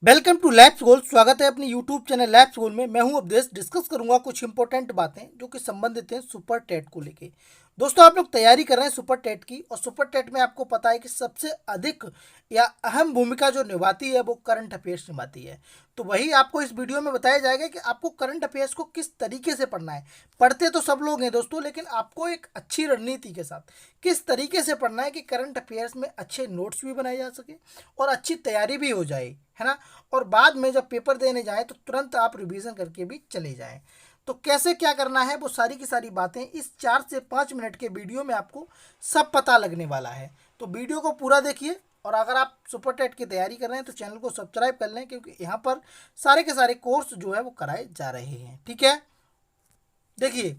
Welcome to labs गोल। स्वागत है अपनी यूट्यूब चैनल लैब्स गोल में। मैं हूं अवधेश। डिस्कस करूंगा कुछ इंपॉर्टेंट बातें जो कि संबंधित हैं सुपर टेट को लेके। दोस्तों, आप लोग तैयारी कर रहे हैं सुपर टेट की, और सुपर टेट में आपको पता है कि सबसे अधिक या अहम भूमिका जो निभाती है वो करंट अफेयर्स निभाती है। तो वही आपको इस वीडियो में बताया जाएगा कि आपको करंट अफेयर्स को किस तरीके से पढ़ना है। पढ़ते तो सब लोग हैं दोस्तों, लेकिन आपको एक अच्छी रणनीति के साथ किस तरीके से पढ़ना है कि करंट अफेयर्स में अच्छे नोट्स भी बनाए जा सके और अच्छी तैयारी भी हो जाए, है ना। और बाद में जब पेपर देने जाएं तो तुरंत आप रिवीजन करके भी चले जाएं। तो कैसे क्या करना है वो सारी की सारी बातें इस 4 से 5 मिनट के वीडियो में आपको सब पता लगने वाला है। तो वीडियो को पूरा देखिए, और अगर आप सुपर टेट की तैयारी कर रहे हैं तो चैनल को सब्सक्राइब कर लें, क्योंकि यहाँ पर सारे के सारे कोर्स जो है वो कराए जा रहे हैं। ठीक है, देखिए,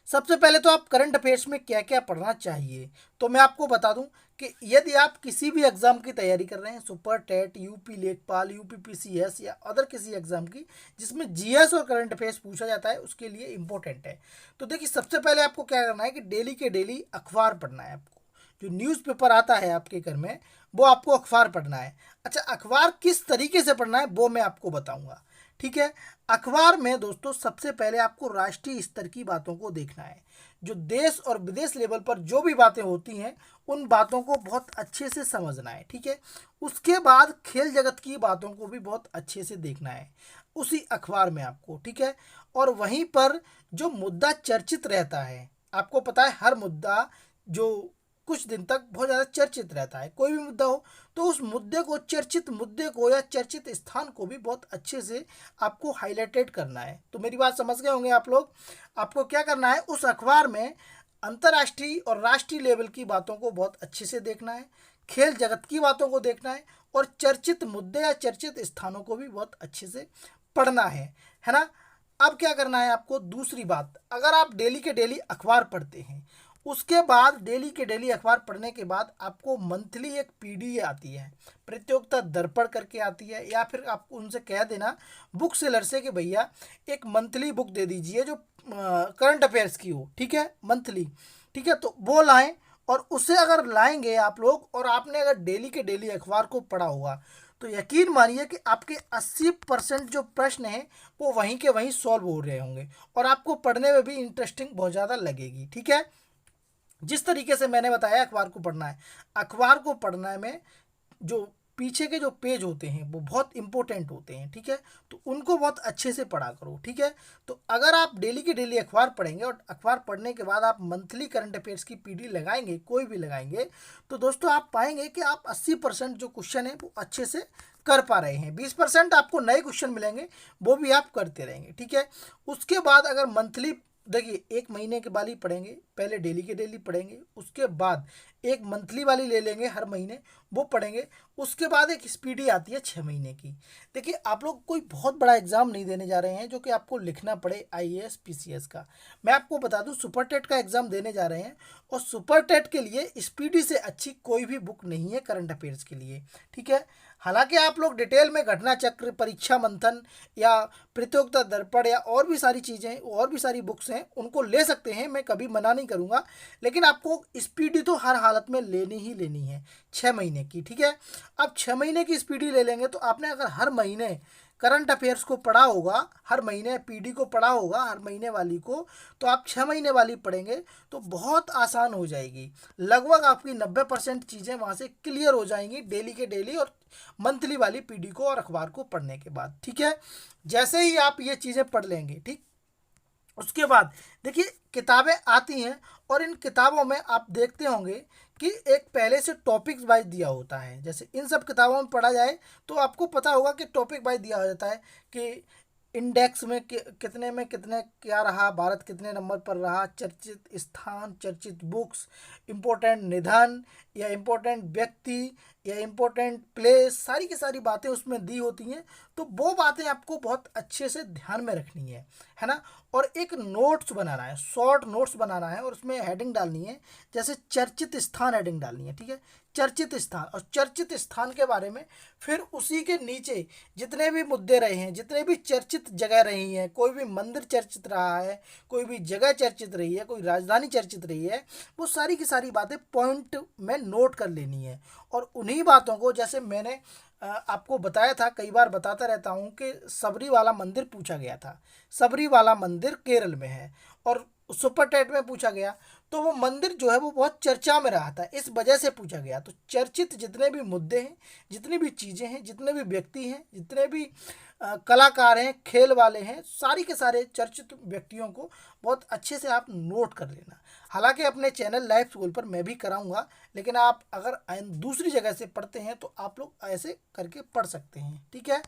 सबसे पहले तो आप करंट अफेयर्स में क्या क्या पढ़ना चाहिए। तो मैं आपको बता दूं कि यदि आप किसी भी एग्ज़ाम की तैयारी कर रहे हैं, सुपर टेट, यूपी लेखपाल, यूपी पीसीएस या अदर किसी एग्ज़ाम की जिसमें जीएस और करंट अफेयर्स पूछा जाता है, उसके लिए इंपॉर्टेंट है। तो देखिए, सबसे पहले आपको क्या करना है कि डेली के डेली अखबार पढ़ना है। आपको जो न्यूज़पेपर आता है आपके घर में, वो आपको अखबार पढ़ना है। अच्छा, अखबार किस तरीके से पढ़ना है वो मैं आपको बताऊंगा। ठीक है, अखबार में दोस्तों सबसे पहले आपको राष्ट्रीय स्तर की बातों को देखना है। जो देश और विदेश लेवल पर जो भी बातें होती हैं, उन बातों को बहुत अच्छे से समझना है। ठीक है, उसके बाद खेल जगत की बातों को भी बहुत अच्छे से देखना है उसी अखबार में आपको। ठीक है, और वहीं पर जो मुद्दा चर्चित रहता है, आपको पता है हर मुद्दा जो कुछ दिन तक बहुत ज़्यादा चर्चित रहता है, कोई भी मुद्दा हो, तो उस मुद्दे को, चर्चित मुद्दे को या चर्चित स्थान को भी बहुत अच्छे से आपको हाईलाइटेड करना है। तो मेरी बात समझ गए होंगे आप लोग। आपको क्या करना है, उस अखबार में अंतर्राष्ट्रीय और राष्ट्रीय लेवल की बातों को बहुत अच्छे से देखना है, खेल जगत की बातों को देखना है, और चर्चित मुद्दे या चर्चित स्थानों को भी बहुत अच्छे से पढ़ना है ना। अब क्या करना है आपको, दूसरी बात, अगर आप डेली के डेली अखबार पढ़ते हैं, उसके बाद डेली के डेली अखबार पढ़ने के बाद आपको मंथली एक पीडी आती है, प्रतियोगिता दर्पण करके आती है, या फिर आप उनसे कह देना बुक सेलर से कि भैया एक मंथली बुक दे दीजिए जो करंट अफेयर्स की हो। ठीक है, मंथली। ठीक है, तो वो लाएं, और उसे अगर लाएंगे आप लोग, और आपने अगर डेली के डेली अखबार को पढ़ा होगा, तो यकीन मानिए कि आपके 80% जो प्रश्न हैं वो वहीं के वहीं सॉल्व हो रहे होंगे, और आपको पढ़ने में भी इंटरेस्टिंग बहुत ज़्यादा लगेगी। ठीक है, जिस तरीके से मैंने बताया अखबार को पढ़ना है, अखबार को पढ़ने में जो पीछे के जो पेज होते हैं वो बहुत इंपॉर्टेंट होते हैं। ठीक है, तो उनको बहुत अच्छे से पढ़ा करो। ठीक है, तो अगर आप डेली के डेली अखबार पढ़ेंगे और अखबार पढ़ने के बाद आप मंथली करंट अफेयर्स की पीडी लगाएंगे, कोई भी लगाएंगे, तो दोस्तों आप पाएंगे कि आप 80% जो क्वेश्चन है वो अच्छे से कर पा रहे हैं। 20% आपको नए क्वेश्चन मिलेंगे, वो भी आप करते रहेंगे। ठीक है, उसके बाद अगर मंथली, देखिए, एक महीने के वाली पढ़ेंगे, पहले डेली के डेली पढ़ेंगे, उसके बाद एक मंथली वाली ले लेंगे हर महीने, वो पढ़ेंगे। उसके बाद एक स्पीडी आती है 6 महीने की। देखिए, आप लोग कोई बहुत बड़ा एग्जाम नहीं देने जा रहे हैं जो कि आपको लिखना पड़े आईएएस पीसीएस का। मैं आपको बता दूं, सुपर टेट का एग्जाम देने जा रहे हैं, और सुपर टेट के लिए स्पीडी से अच्छी कोई भी बुक नहीं है करंट अफेयर्स के लिए। ठीक है, हालांकि आप लोग डिटेल में घटना चक्र, परीक्षा मंथन या प्रतियोगिता दर्पण या और भी सारी चीज़ें, और भी सारी बुक्स हैं, उनको ले सकते हैं, मैं कभी मना नहीं करूँगा, लेकिन आपको स्पीडी तो हर हालत में लेनी ही लेनी है 6 महीने की। ठीक है, अब 6 महीने की स्पीडी ले लेंगे, तो आपने अगर हर महीने करंट अफेयर्स को पढ़ा होगा, हर महीने पीडी को पढ़ा होगा, हर महीने वाली को, तो आप 6 महीने वाली पढ़ेंगे तो बहुत आसान हो जाएगी। लगभग आपकी 90% चीज़ें वहाँ से क्लियर हो जाएंगी डेली के डेली और मंथली वाली पीडी को और अखबार को पढ़ने के बाद। ठीक है, जैसे ही आप ये चीज़ें पढ़ लेंगे, ठीक, उसके बाद देखिए, किताबें आती हैं, और इन किताबों में आप देखते होंगे कि एक पहले से टॉपिक वाइज दिया होता है। जैसे इन सब किताबों में पढ़ा जाए तो आपको पता होगा कि टॉपिक वाइज दिया हो जाता है कि इंडेक्स में कितने में कितने क्या रहा, भारत कितने नंबर पर रहा, चर्चित स्थान, चर्चित बुक्स, इम्पोर्टेंट निधन या इम्पोर्टेंट व्यक्ति या इम्पोर्टेंट प्लेस, सारी की सारी बातें उसमें दी होती हैं। तो वो बातें आपको बहुत अच्छे से ध्यान में रखनी है ना। और एक नोट्स बनाना है, शॉर्ट नोट्स बनाना है, और उसमें हेडिंग डालनी है, जैसे चर्चित स्थान हेडिंग डालनी है। ठीक है, चर्चित स्थान, और चर्चित स्थान के बारे में फिर उसी के नीचे जितने भी मुद्दे रहे हैं, जितने भी चर्चित जगह रही हैं, कोई भी मंदिर चर्चित रहा है, कोई भी जगह चर्चित रही है, कोई राजधानी चर्चित रही है, वो सारी की सारी बातें पॉइंट में नोट कर लेनी है। और उन्हीं बातों को, जैसे मैंने आपको बताया था, कई बार बताता रहता हूँ कि सबरी वाला मंदिर पूछा गया था। सबरी वाला मंदिर केरल में है और सुपर टेट में पूछा गया, तो वो मंदिर जो है वो बहुत चर्चा में रहा था, इस वजह से पूछा गया। तो चर्चित जितने भी मुद्दे हैं, जितनी भी चीज़ें हैं, जितने भी व्यक्ति हैं, जितने भी कलाकार हैं, खेल वाले हैं, सारी के सारे चर्चित व्यक्तियों को बहुत अच्छे से आप नोट कर लेना। हालांकि अपने चैनल लाइफ स्कूल पर मैं भी कराऊंगा, लेकिन आप अगर दूसरी जगह से पढ़ते हैं तो आप लोग ऐसे करके पढ़ सकते हैं, ठीक है।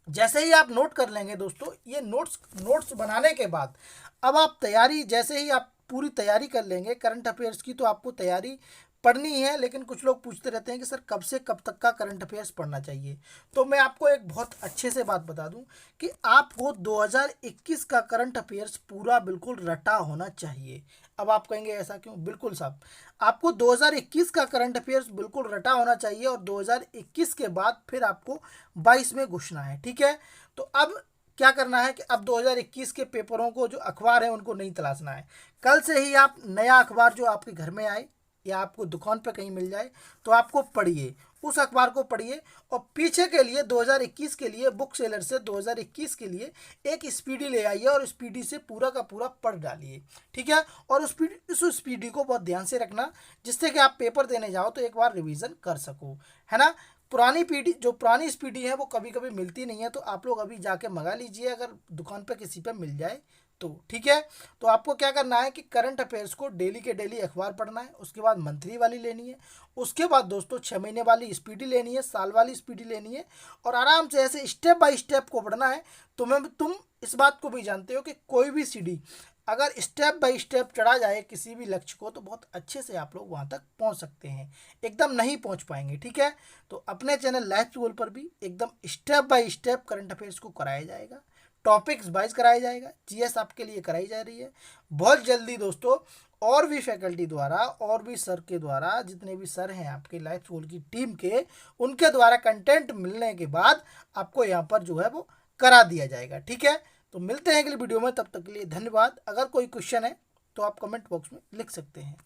जैसे ही आप नोट कर लेंगे दोस्तों, ये नोट्स नोट्स बनाने के बाद अब आप तैयारी, जैसे ही आप पूरी तैयारी कर लेंगे करंट अफेयर्स की, तो आपको तैयारी पढ़नी है। लेकिन कुछ लोग पूछते रहते हैं कि सर कब से कब तक का करंट अफेयर्स पढ़ना चाहिए, तो मैं आपको एक बहुत अच्छे से बात बता दूं कि आपको 2021 का करंट अफेयर्स पूरा बिल्कुल रटा होना चाहिए। अब आप कहेंगे ऐसा क्यों? बिल्कुल साहब, आपको 2021 का करंट अफेयर्स बिल्कुल रटा होना चाहिए और 2021 के बाद फिर आपको 22 में घुसना है, ठीक है। तो अब क्या करना है कि अब 2021 के पेपरों को, जो अखबार है उनको नहीं तलाशना है। कल से ही आप नया अखबार जो आपके घर में आए या आपको दुकान पर कहीं मिल जाए तो आपको पढ़िए, उस अखबार को पढ़िए और पीछे के लिए 2021 के लिए बुक सेलर से 2021 के लिए एक स्पीडी ले आइए और स्पीडी से पूरा का पूरा पढ़ डालिए, ठीक है। और उस स्पीडी को बहुत ध्यान से रखना, जिससे कि आप पेपर देने जाओ तो एक बार रिवीजन कर सको, है ना। पुरानी पीडी, जो पुरानी स्पीडी है वो कभी कभी मिलती नहीं है, तो आप लोग अभी जाके मंगा लीजिए अगर दुकान पर किसी पर मिल जाए तो, ठीक है। तो आपको क्या करना है कि करंट अफेयर्स को डेली के डेली अखबार पढ़ना है, उसके बाद मंथली वाली लेनी है, उसके बाद दोस्तों 6 महीने वाली स्पीडी लेनी है, साल वाली स्पीडी लेनी है और आराम से ऐसे स्टेप बाय स्टेप को पढ़ना है। तुम इस बात को भी जानते हो कि कोई भी सीढ़ी अगर स्टेप बाय स्टेप चढ़ा जाए किसी भी लक्ष्य को, तो बहुत अच्छे से आप लोग वहाँ तक पहुँच सकते हैं, एकदम नहीं पहुँच पाएंगे, ठीक है। तो अपने चैनल लाइफ स्कूल पर भी एकदम step by step current affairs को कराया जाएगा, टॉपिक्स वाइज कराया जाएगा, जीएस आपके लिए कराई जा रही है बहुत जल्दी दोस्तों। और भी फैकल्टी द्वारा, और भी सर के द्वारा, जितने भी सर हैं आपके लाइफ स्कूल की टीम के, उनके द्वारा कंटेंट मिलने के बाद आपको यहाँ पर जो है वो करा दिया जाएगा, ठीक है। तो मिलते हैं अगली वीडियो में, तब तक के लिए धन्यवाद। अगर कोई क्वेश्चन है तो आप कमेंट बॉक्स में लिख सकते हैं।